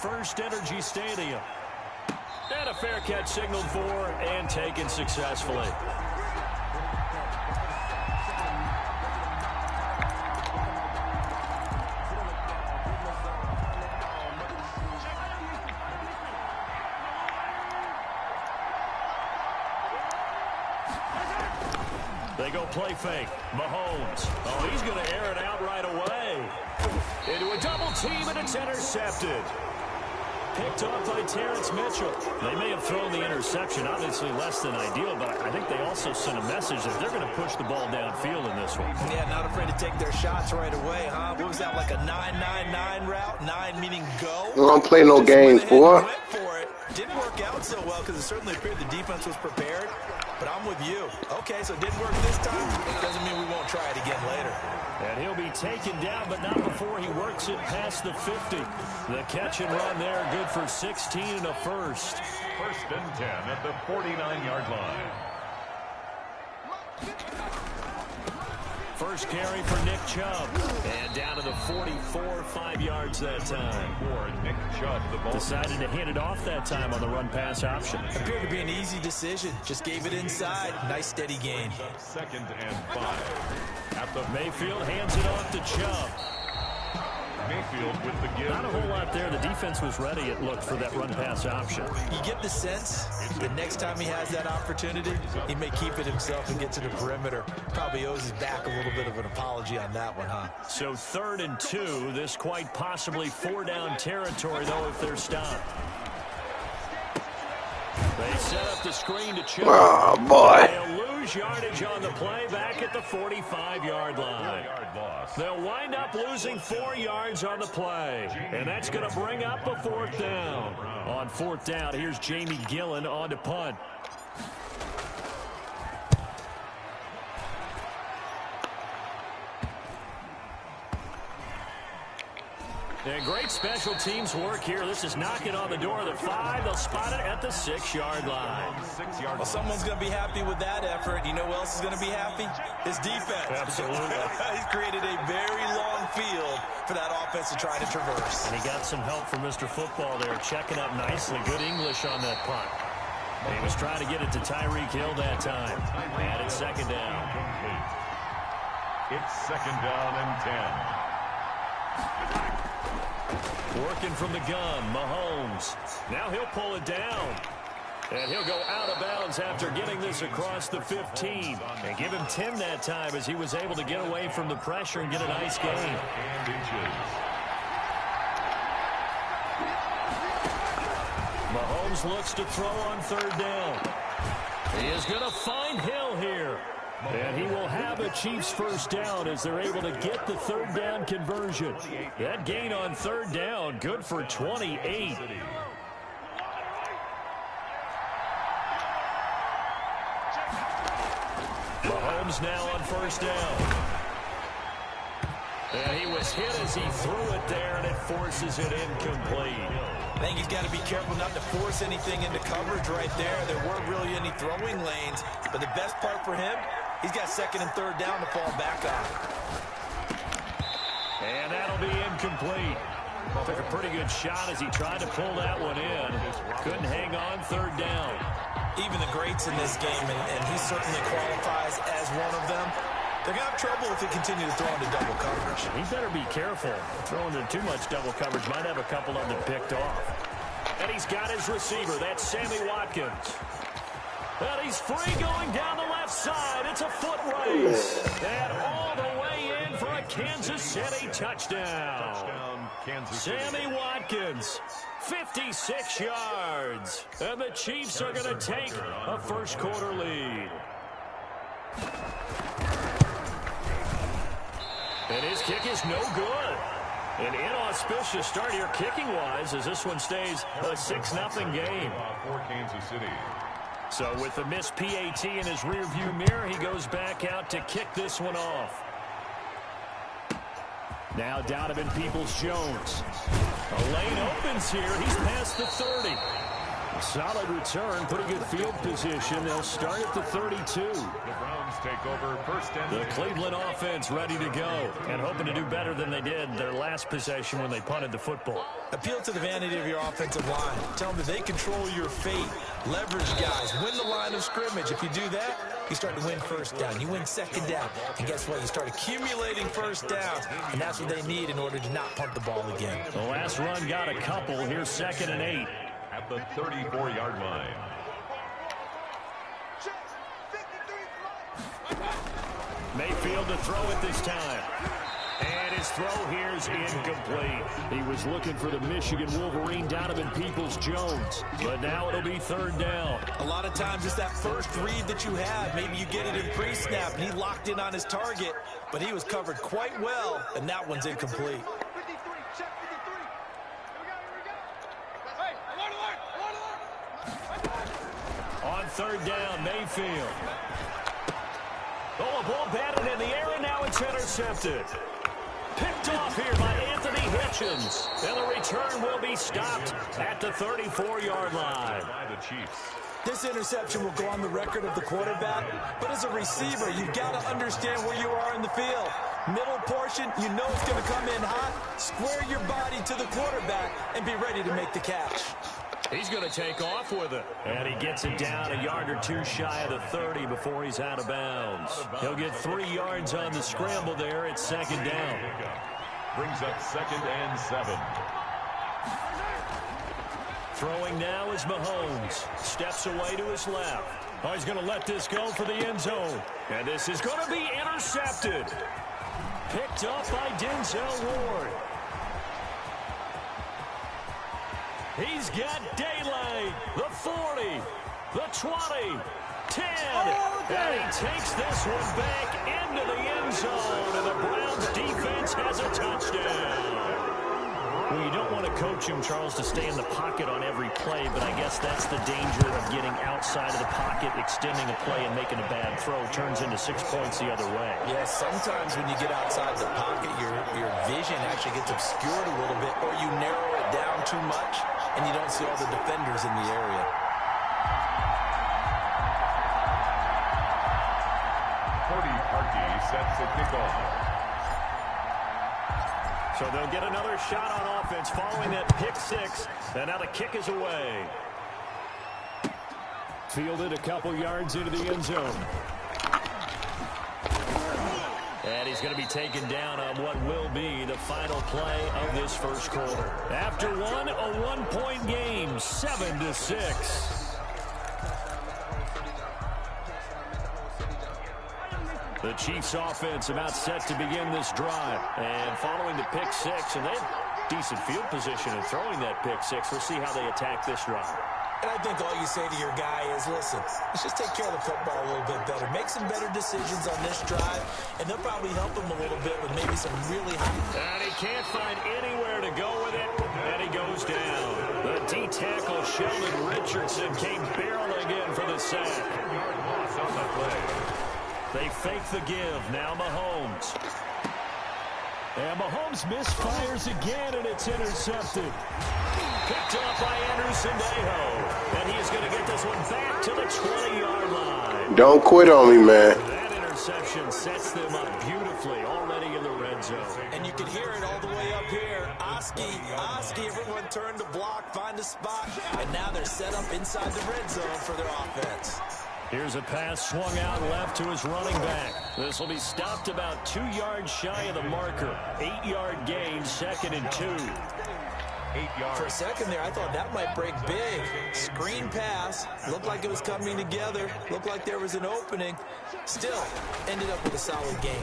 First Energy Stadium. And a fair catch signaled for and taken successfully. They go play fake. Mahomes. Oh, he's going to air it out right away. Into a double team, and it's intercepted. Picked off by Terrence Mitchell. They may have thrown the interception, obviously less than ideal, but I think they also sent a message that they're going to push the ball downfield in this one. Yeah, not afraid to take their shots right away, huh? What was that, like a 9-9-9 route? 9 meaning go? We don't play no games, boy. Went for it. Didn't work out so well because it certainly appeared the defense was prepared. But I'm with you. Okay, so it didn't work this time. Doesn't mean we won't try it again later. And he'll be taken down, but not before he works it past the 50. The catch and run there, good for 16 and a first. First and 10 at the 49-yard line. First carry for Nick Chubb. And down to the 44, 5 yards that time. For Nick Chubb, the ball decided to hand it off that time on the run-pass option. Appeared to be an easy decision. Just gave it inside. Nice steady gain. Second and 5. At the Mayfield hands it off to Chubb. Mayfield with the give. Not a whole lot there. The defense was ready, it looked, for that run-pass option. You get the sense that next time he has that opportunity, he may keep it himself and get to the perimeter. Probably owes his back a little bit of an apology on that one, huh? So 3rd and 2. This quite possibly 4-down territory, though, if they're stopped. They set up the screen to Chubb. Oh, boy. They'll lose yardage on the play back at the 45-yard line. They'll wind up losing 4 yards on the play. And that's going to bring up a 4th down. On 4th down, here's Jamie Gillen on to punt. And great special teams work here. This is knocking on the door of the 5. They'll spot it at the 6-yard line. Well, someone's going to be happy with that effort. You know who else is going to be happy? His defense. Absolutely. He's created a very long field for that offense to try to traverse. And he got some help from Mr. Football there, checking up nicely. Good English on that punt. And he was trying to get it to Tyreek Hill that time. And it's 2nd down. It's 2nd down and 10. Working from the gun, Mahomes. Now he'll pull it down. And he'll go out of bounds after getting this across the 15. And give him 10 that time as he was able to get away from the pressure and get a nice gain. Mahomes looks to throw on 3rd down. He is going to find Hill here. And he will have a Chiefs 1st down as they're able to get the 3rd down conversion. That gain on 3rd down, good for 28. Mahomes now on 1st down. And he was hit as he threw it there, and it forces it incomplete. I think he's got to be careful not to force anything into coverage right there. There weren't really any throwing lanes, but the best part for him, he's got 2nd and 3rd down to fall back on. And that'll be incomplete. Took a pretty good shot as he tried to pull that one in. Couldn't hang on 3rd down. Even the greats in this game, and he certainly qualifies as one of them, they're going to have trouble if they continue to throw into double coverage. He better be careful. Throwing into too much double coverage might have a couple of them picked off. And he's got his receiver. That's Sammy Watkins. And he's free going down the left side. It's a foot race. And all the way in for a Kansas City touchdown. Sammy Watkins, 56 yards. And the Chiefs are going to take a 1st quarter lead. And his kick is no good. An inauspicious start here kicking-wise as this one stays a 6-0 game. For Kansas City. So with the missed PAT in his rearview mirror, he goes back out to kick this one off. Now Donovan Peoples-Jones. A lane opens here. He's past the 30. A solid return, pretty good field position. They'll start at the 32. The Browns take over 1st and 10. The Cleveland offense ready to go and hoping to do better than they did their last possession when they punted the football. Appeal to the vanity of your offensive line. Tell them that they control your fate. Leverage guys. Win the line of scrimmage. If you do that, you start to win first down. You win second down. And guess what? You start accumulating first downs. And that's what they need in order to not punt the ball again. The last run got a couple. Here's 2nd and 8. At the 34-yard line. Mayfield to throw it this time. And his throw here is incomplete. He was looking for the Michigan Wolverine, Donovan Peoples-Jones. But now it'll be 3rd down. A lot of times it's that first read that you have. Maybe you get it in pre-snap, and he locked in on his target. But he was covered quite well, and that one's incomplete. On 3rd down, Mayfield. Oh, a ball batted in the air, and now it's intercepted. Picked off here by Anthony Hitchens. And the return will be stopped at the 34-yard line. By the Chiefs. This interception will go on the record of the quarterback, but as a receiver, you've got to understand where you are in the field. Middle portion, you know it's going to come in hot. Square your body to the quarterback and be ready to make the catch. He's going to take off with it. And he gets it down a yard or two shy of the 30 before he's out of bounds. He'll get 3 yards on the scramble there. It's 2nd down. Brings up 2nd and 7. Throwing now is Mahomes. Steps away to his left. Oh, he's going to let this go for the end zone. And this is going to be intercepted. Picked up by Denzel Ward. He's got daylight. The 40, the 20, 10. And he takes this one back into the end zone. And the Browns defense has a touchdown. Well, you don't want to coach him, Charles, to stay in the pocket on every play, but I guess that's the danger of getting outside of the pocket, extending a play and making a bad throw. Turns into 6 points the other way. Yeah, sometimes when you get outside the pocket, your vision actually gets obscured a little bit, or you narrow it down too much, and you don't see all the defenders in the area. Cody Parkey sets the kickoff. So they'll get another shot on offense following that pick 6. And now the kick is away. Fielded a couple yards into the end zone. And he's going to be taken down on what will be the final play of this first quarter. After one, a 1-point game, 7-6. The Chiefs offense about set to begin this drive. And following the pick 6, and they have decent field position in throwing that pick 6. We'll see how they attack this drive. And I think all you say to your guy is, listen, let's just take care of the football a little bit better. Make some better decisions on this drive, and they'll probably help him a little bit with maybe some really high. And he can't find anywhere to go with it, and he goes down. The D-tackle Sheldon Richardson came barreling in for the sack. Loss on the play. They fake the give. Now Mahomes. And Mahomes misfires again, and it's intercepted. Picked up by Anderson Dejo. And he is going to get this one back to the 20-yard line. Don't quit on me, man. That interception sets them up beautifully already in the red zone. And you can hear it all the way up here. Oski, everyone turned to block, find a spot. And now they're set up inside the red zone for their offense. Here's a pass swung out left to his running back. This will be stopped about 2 yards shy of the marker. 8-yard gain, 2nd and 2. 8 yards. For a second there, I thought that might break big. Screen pass. Looked like it was coming together. Looked like there was an opening. Still, ended up with a solid game.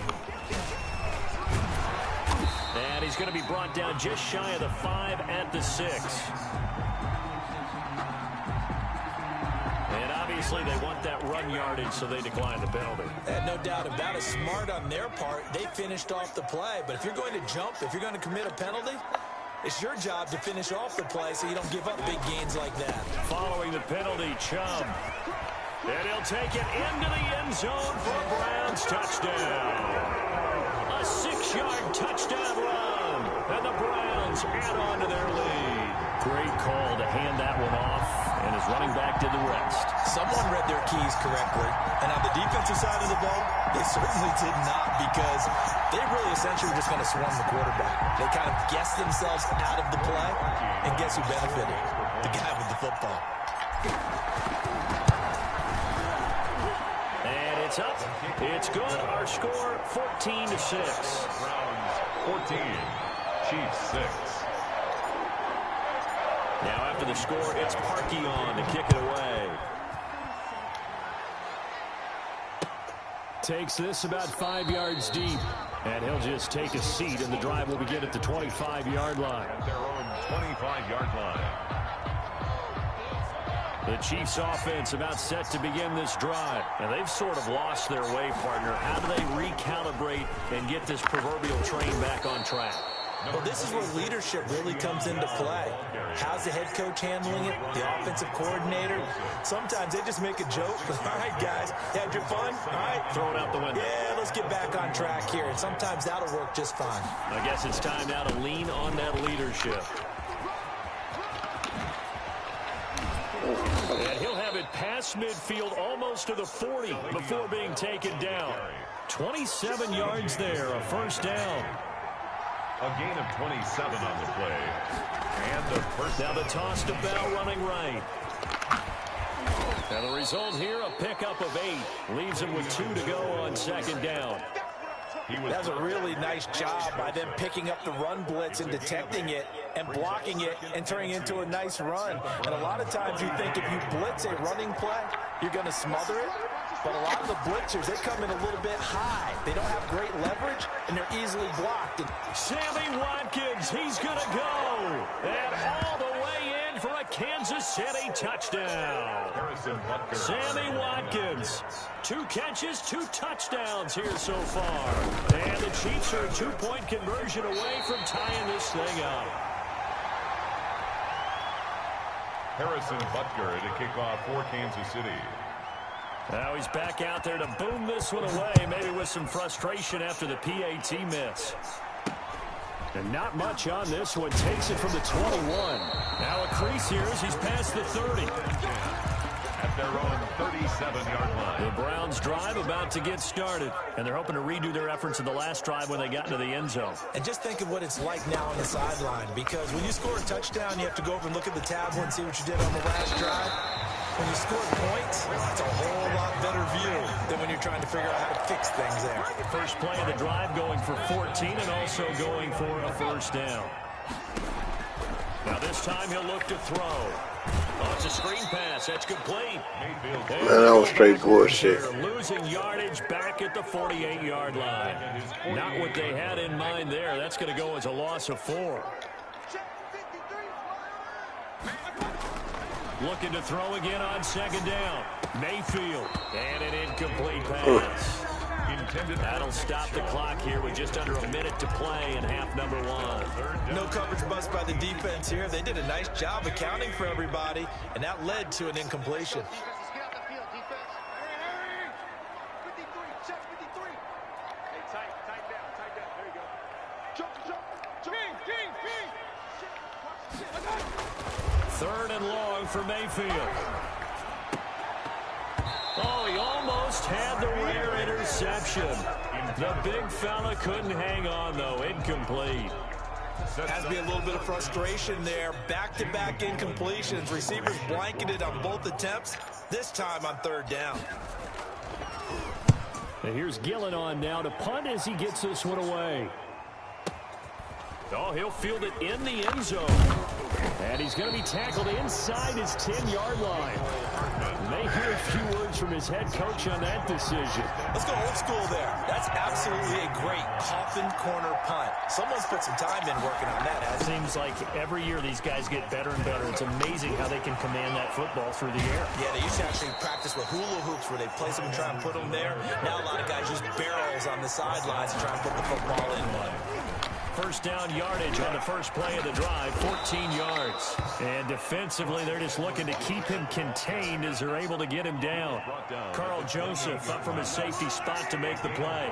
And he's going to be brought down just shy of the 5 at the 6. And obviously they want that run yardage, so they decline the penalty. No doubt about it. Smart on their part. They finished off the play. But if you're going to jump, if you're going to commit a penalty, it's your job to finish off the play so you don't give up big gains like that. Following the penalty, Chubb. And he'll take it into the end zone for a Browns touchdown. A 6-yard touchdown run. And the Browns add on to their lead. Great call to hand that one off, and his running back did the rest. Someone read their keys correctly, and on the defensive side of the ball, they certainly did not, because they really essentially were just going to swarm the quarterback. They kind of guessed themselves out of the play, and guess who benefited? The guy with the football. And it's up. It's good. Our score, 14-6. Browns 14, Chiefs 6. Now after the score, it's Parkey on to kick it away. Takes this about 5 yards deep. And he'll just take a seat, and the drive will begin at the 25-yard line. At their own 25-yard line. The Chiefs offense about set to begin this drive. And they've sort of lost their way, partner. How do they recalibrate and get this proverbial train back on track? Well, this is where leadership really comes into play. How's the head coach handling it? The offensive coordinator? Sometimes they just make a joke. All right, guys, had your fun? All right. Throw it out the window. Yeah, let's get back on track here. And sometimes that'll work just fine. I guess it's time now to lean on that leadership. And he'll have it past midfield almost to the 40 before being taken down. 27 yards there, a first down. A gain of 27 on the play. And the first. Now the toss to Bell running right. And the result here, a pickup of 8. Leaves him with 2 to go on second down. That's a really nice job by them picking up the run blitz and detecting it and blocking it and turning it into a nice run. And a lot of times you think if you blitz a running play, you're going to smother it. But a lot of the blitzers, they come in a little bit high. They don't have great leverage, and they're easily blocked. And Sammy Watkins, he's going to go. And all the way in for a Kansas City touchdown. Sammy Watkins, 2 catches, 2 touchdowns here so far. And the Chiefs are a 2-point conversion away from tying this thing up. Harrison Butker to kick off for Kansas City. Now he's back out there to boom this one away, maybe with some frustration after the PAT miss. And not much on this one. Takes it from the 21. Now a crease here as he's past the 30. At their own 37-yard line. The Browns drive about to get started. And they're hoping to redo their efforts in the last drive when they got into the end zone. And just think of what it's like now on the sideline. Because when you score a touchdown, you have to go over and look at the tablet and see what you did on the last drive. When you score points, it's a whole lot better view than when you're trying to figure out how to fix things there. First play of the drive going for 14 and also going for a first down. Now this time he'll look to throw. Oh, it's a screen pass. That's complete. Man, that was straight bullshit. Losing yardage back at the 48-yard line. Not what they had in mind there. That's going to go as a loss of 4. Looking to throw again on second down. Mayfield. And an incomplete pass. That'll stop the clock here with just under a minute to play in half number 1. No coverage bust by the defense here. They did a nice job accounting for everybody, and that led to an incompletion. Third and long for Mayfield. Oh, he almost had the rare interception. The big fella couldn't hang on, though. Incomplete. Has to be a little bit of frustration there. Back-to-back incompletions. Receivers blanketed on both attempts, this time on third down. And here's Gillen on now to punt as he gets this one away. Oh, he'll field it in the end zone. And he's going to be tackled inside his 10-yard line. May hear a few words from his head coach on that decision. Let's go old school there. That's absolutely a great coffin corner punt. Someone's put some time in working on that. It seems like every year these guys get better and better. It's amazing how they can command that football through the air. Yeah, they used to actually practice with hula hoops where they place them and try and put them there. Now a lot of guys use barrels on the sidelines to try and put the football in one. First down yardage on the first play of the drive, 14 yards. And defensively, they're just looking to keep him contained as they're able to get him down. Carl Joseph up from his safety spot to make the play.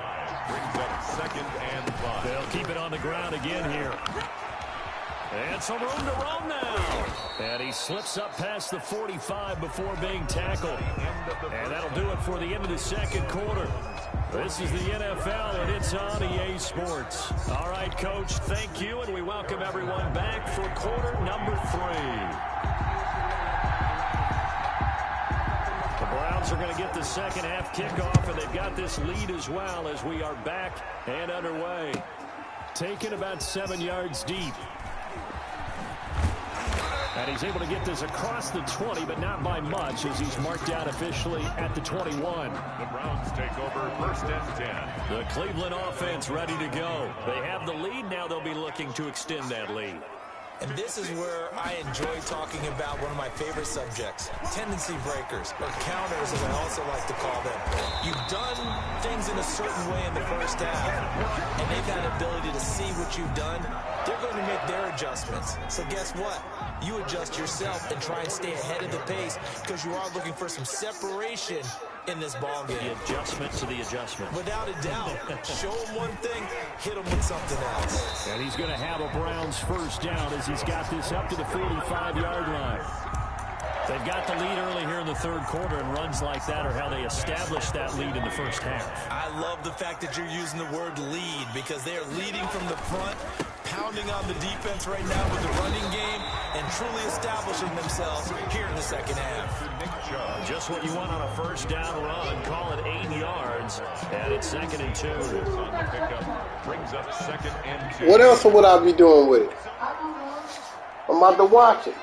Brings up 2nd and 5. They'll keep it on the ground again here. And some room to roam now. And he slips up past the 45 before being tackled. And that'll do it for the end of the second quarter. This is the NFL, and it's on EA Sports. All right, Coach, thank you, and we welcome everyone back for quarter number 3. The Browns are going to get the second half kickoff, and they've got this lead as well as we are back and underway. Taken about 7 yards deep. And he's able to get this across the 20, but not by much, as he's marked out officially at the 21. The Browns take over 1st and 10. The Cleveland offense ready to go. They have the lead. Now they'll be looking to extend that lead. And this is where I enjoy talking about one of my favorite subjects, tendency breakers, or counters as I also like to call them. You've done things in a certain way in the first half, and they've had the ability to see what you've done. They're going to make their adjustments. So guess what? You adjust yourself and try and stay ahead of the pace because you are looking for some separation in this ball game. The adjustment to the adjustment. Without a doubt. Show him one thing, hit him with something else. And he's going to have a Browns first down as he's got this up to the 45-yard line. They've got the lead early here in the third quarter, and runs like that are how they establish that lead in the first half. I love the fact that you're using the word lead because they are leading from the front, pounding on the defense right now with the running game, and truly establishing themselves here in the second half. Just what you want on a first down run. Call it 8 yards, and it's 2nd and 2. On the pickup, brings up 2nd and 2. What else would I be doing with it? I'm about to watch it.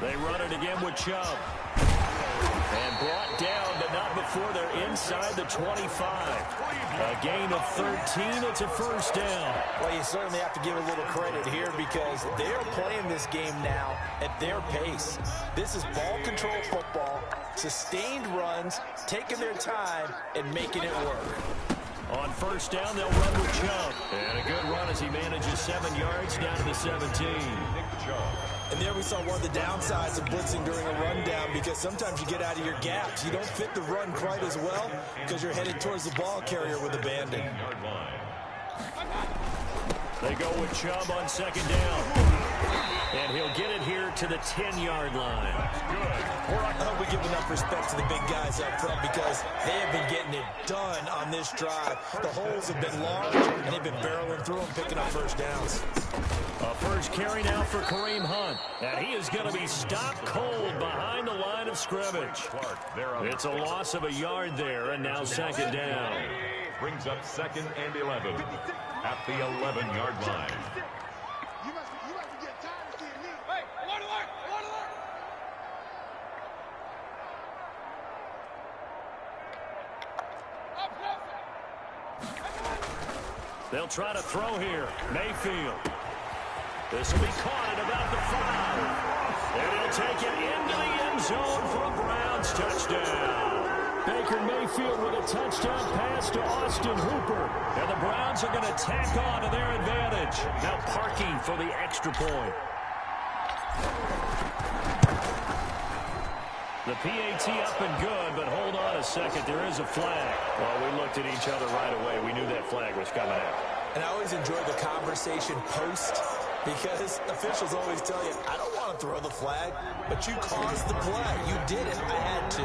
They run it again with Chubb. And brought down, but not before they're inside the 25. A gain of 13. It's a first down. Well, you certainly have to give a little credit here because they're playing this game now at their pace. This is ball control football, sustained runs, taking their time, and making it work. On first down, they'll run with Chubb. And a good run as he manages 7 yards down to the 17. And there we saw one of the downsides of blitzing during a rundown because sometimes you get out of your gaps. You don't fit the run quite as well because you're headed towards the ball carrier with abandon. They go with Chubb on second down. And he'll get it here to the 10-yard line. I hope we give enough respect to the big guys up front because they have been getting it done on this drive. The holes have been large, and they've been barreling through them, picking up first downs. A first carry now for Kareem Hunt. And he is going to be stopped cold behind the line of scrimmage. It's a loss of a yard there, and now second down. Brings up 2nd and 11 at the 11-yard line. They'll try to throw here. Mayfield. This will be caught at about the 5. And he'll take it into the end zone for a Browns touchdown. Baker Mayfield with a touchdown pass to Austin Hooper. And the Browns are going to tack on to their advantage. Now Parkey for the extra point. The PAT up and good, but hold on a second. There is a flag. Well, we looked at each other right away. We knew that flag was coming out. And I always enjoy the conversation post because officials always tell you, I don't want to throw the flag, but you caused the play. You did it. I had to.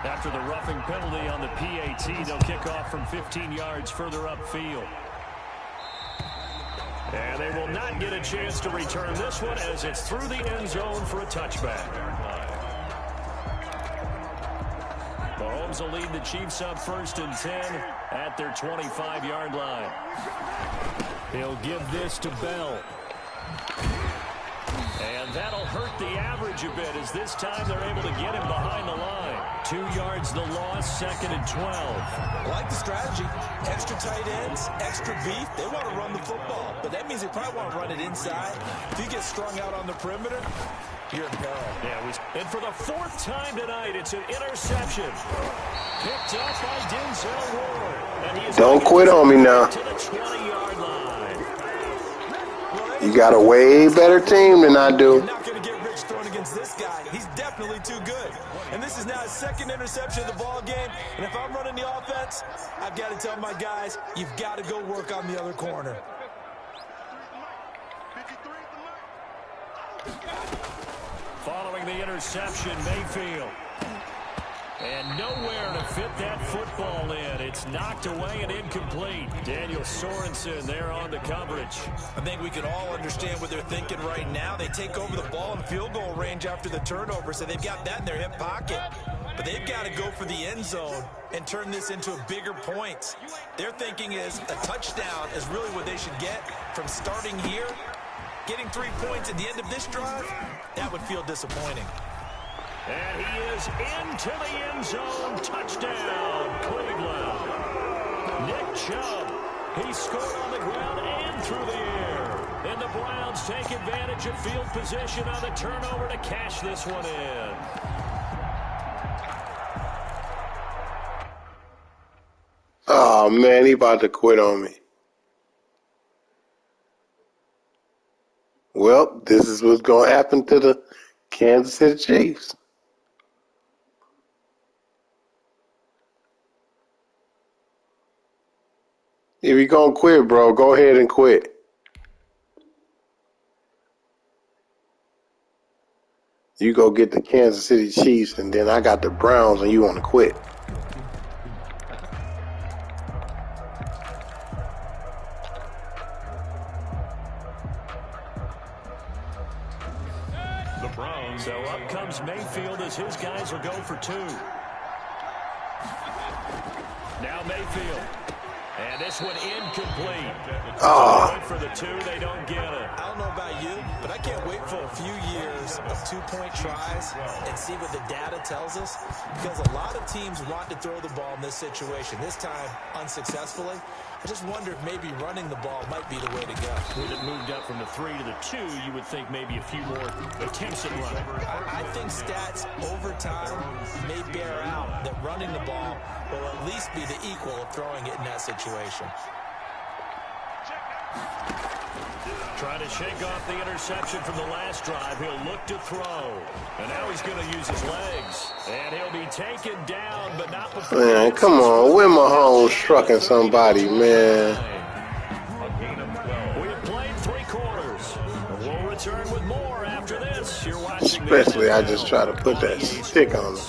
After the roughing penalty on the PAT, they'll kick off from 15 yards further upfield. And they will not get a chance to return this one as it's through the end zone for a touchback. Mahomes will lead the Chiefs up 1st and 10 at their 25-yard line. He'll give this to Bell. And that'll hurt the average a bit as this time they're able to get him behind the line. 2 yards the loss, 2nd and 12. I like the strategy. Extra tight ends, extra beef. They want to run the football, but that means they probably want to run it inside. If you get strung out on the perimeter, you're in peril. Yeah, and for the 4th time tonight, it's an interception. Picked up by Denzel Ward. And he is Don't quit on me now. To the 20-yard line. You got a way better team than I do. You're not going to get rich throwing against this guy. He's definitely too good. And this is now his 2nd interception of the ball game. And if I'm running the offense, I've got to tell my guys, you've got to go work on the other corner. Following the interception, Mayfield. And nowhere to fit that football in. It's knocked away and incomplete. Daniel Sorensen there on the coverage. I think we can all understand what they're thinking right now. They take over the ball in field goal range after the turnover, so they've got that in their hip pocket. But they've got to go for the end zone and turn this into a bigger points. Their thinking is a touchdown is really what they should get from starting here. Getting 3 points at the end of this drive, that would feel disappointing. And he is into the end zone. Touchdown, Cleveland. Nick Chubb. He scored on the ground and through the air. And the Browns take advantage of field position on the turnover to cash this one in. Oh, man, he about to quit on me. Well, this is what's going to happen to the Kansas City Chiefs. If you're going to quit, bro, go ahead and quit. You go get the Kansas City Chiefs, and then I got the Browns, and you want to quit. The Browns. So up comes Mayfield as his will go for 2. Now Mayfield. And this one incomplete. Wait for the 2, they don't get it. I don't know about you, but I can't wait for a few years of 2-point tries and see what the data tells us. Because a lot of teams want to throw the ball in this situation. This time, unsuccessfully. I just wonder if maybe running the ball might be the way to go. With it moved up from the 3 to the 2, you would think maybe a few more attempts at running. I think stats over time may bear out that running the ball will at least be the equal of throwing it in that situation. Trying to shake off the interception from the last drive. He'll look to throw. And now he's going to use his legs. And he'll be taken down, but not before. Man, come on. When Mahomes trucking somebody, man. We have played 3 quarters. We'll return with more after this. You're watching. Especially, I just try to put that stick on him.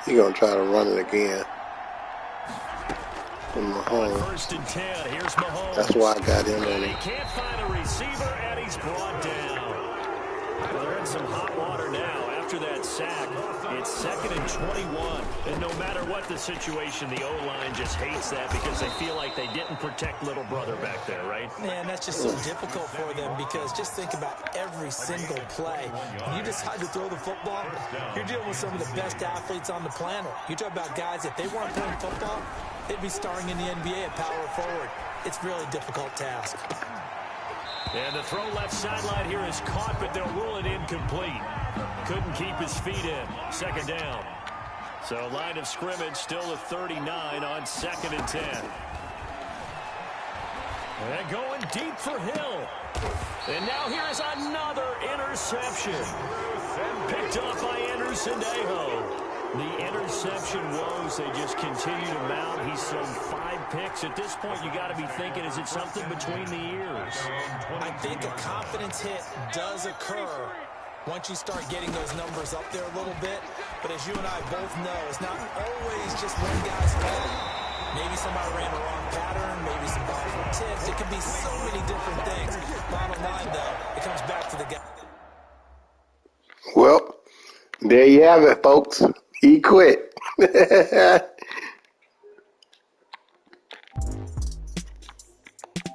He's going to try to run it again. From Mahomes. First and 10. Here's Mahomes. That's why I got him on He him. can't find a receiver, and he's brought down. Well, they're in some hot water now. After that sack, it's 2nd and 21. And no matter what the situation, the O-line just hates that because they feel like they didn't protect little brother back there, right? Man, that's just so difficult for them because just think about every single play. When you decide to throw the football, you're dealing with some of the best athletes on the planet. You talk about guys, if they weren't playing football, they'd be starring in the NBA at power forward. It's a really difficult task. And the throw left sideline here is caught, but they'll rule it incomplete. Couldn't keep his feet in. 2nd down. So line of scrimmage still at 39 on 2nd and 10. And going deep for Hill. And now here's another interception. Picked off by Anderson-Dejo. The interception woes, they just continue to mount. He's thrown 5 picks. At this point, you got to be thinking, is it something between the ears? I think a confidence hit does occur once you start getting those numbers up there a little bit. But as you and I both know, it's not always just one guy's fault. Maybe somebody ran a wrong pattern. Maybe some balls were tipped. It could be so many different things. Bottom line, though, it comes back to the guy. Well, there you have it, folks. He quit.